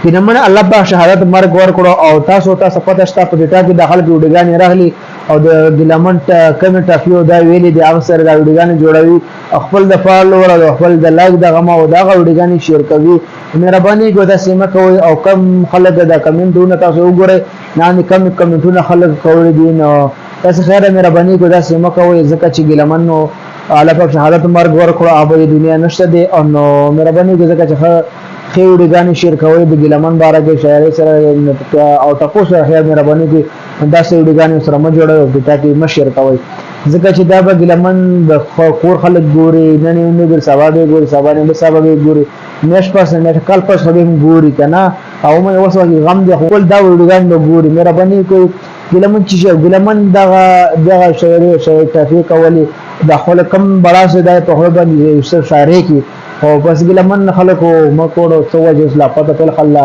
کینمن الله په شهادت مرګ ورکړو او تاسو پته شته په دې کې داخل کې وډګانی راغلي او د ګلمن کمنټ افیو دا ویلي دی هغه سره دا وډګانی جوړوي خپل د فالوور او خپل د لایک د غما او دا وډګانی شیر کوي مهرباني ګوته سیمه کوي او کم خلک دا کمنټونه تاسو وګورئ نه کم کمنټونه خلک کوي دي نو تاسو خیر مهرباني ګوته سیمه کوي ځکه چې ګلمن نو الله په شهادت مرګ ورکړو او د دنیا نشته دی او نو مهرباني ګوته چې خېوډي غاني شیر کوي د ګلمن بارګه شاعر سره او تاسو سره خیر مهرباني کوي دا سېوډي غاني سره ما جوړو د تاکي مشر کوي ځکه چې دا به ګلمن د کور خلک ګوري نن نه ګور سبا به ګوري سبا نه سبا به ګوري نش پاس نه کال پاس به ګوري کنه او مې اوس غم دي خپل دا وډي غاني ګوري مهرباني کوي ګلمن چې ګلمن دا شاعر تفیق کوي د خپل کم بڑا سے دا په خپل باندې شاعري کی او بس ګلمن خلکو مکوړو څو وجه لا پته په خلا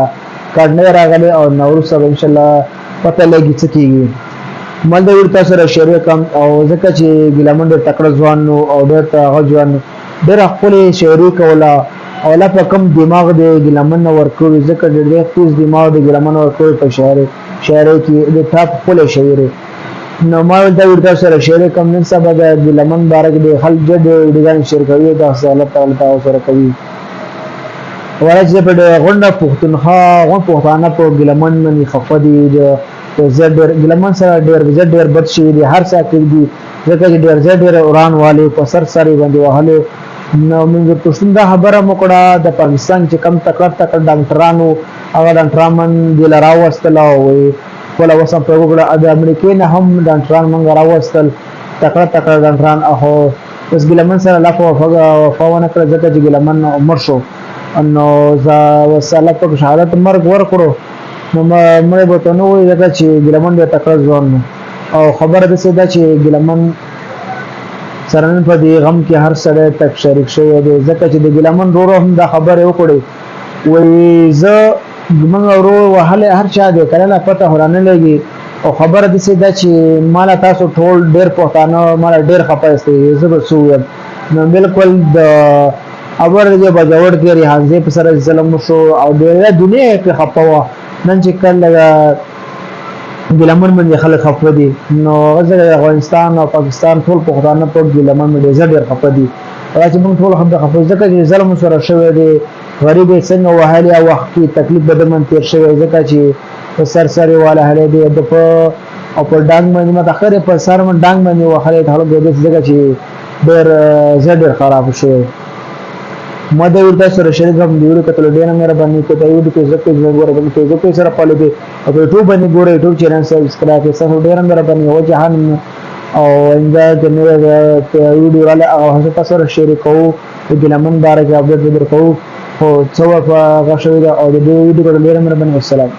کډنه راغله او نور سره ان شاء الله پته لګی څه کیږي مل د ورته سره شریک او ځکه چې ګلمن د تکړه ځوان او ډېر غوځوان ډېر خپل شعري کولا او لا په کم دماغ دی ګلمن ورکوي ځکه ډېر تیز دماغ دی ګلمن ورکوي په شعري کې د ټاپ خپل شعري نو ما دا ورته سره شعر کم نن سبا د ګلمن بارک دی خل جد ډیګان شعر کوي دا الله تعالی سره کوي ورځ په غونډه پښتونخوا په ګلمن منی خفدي د زړ ګلمن سره ډېر بد شي دي هر څه کې دي ځکه چې ډېر اوران والے په سر باندې وهله نو موږ پښتون دا خبره مکړه د پاکستان چې کم تکړه ډاکټرانو هغه ډاکټران د لراوستلا وي ولا وسم په وګړه د امریکای نه هم ډاکټران مونږ راوستل تکړه ډاکټران اهو اوس ګلمن سره لا فونه کړ ځکه چې ګلمن عمر شو نو ز وساله په شهادت مرګ ورکړو نو مړ به ته نو وي ځکه چې ګلمن د تکړه ځوان او خبره ده چې ګلمن سره په دې غم کې هر سره تک شریک شوی دی ځکه چې د ګلمن ورو هم دا خبره وکړي وای زه موږ ورو وهله هر چا دې کله پته هرانه لګي او خبره دې چې دا چې مال تاسو ټول ډېر پښتانه مال ډېر خپایسته زه به سو نو بالکل د اور دې بجوړ کې ریاضي په سره ظلم شو او د دنیا کې خپوا نن چې کله ګلمن باندې خلک خپدي نو غزه افغانستان او پاکستان ټول پښتانه په ګلمن باندې ډېر خپدي راځي موږ ټول هم د خپل ځکه چې ظلم سره شوی دی غریب څنګه وهالي او وخت کې تکلیف به من تیر شوی ځکه چې سر والا هله دی د په او په ډنګ باندې متأخر په سر من ډنګ باندې وهاله ټول د ځکه چې ډېر خراب شوی مده ورته سره شریک هم دی ورته ډېر مهرباني کوي دا یو د زکه زغوره کوم ته زکه سره پاله دی او یوټیوب باندې ګوره یوټیوب چینل سبسکرایب کړئ سره ډېر مهرباني او جهان او انځه د نور ویډیو راله او هڅه سره شیر کوو د ګلمن بارے کې اپډیټ ورکوو او څو په غوښوي او د ویډیو ډېر مهرباني والسلام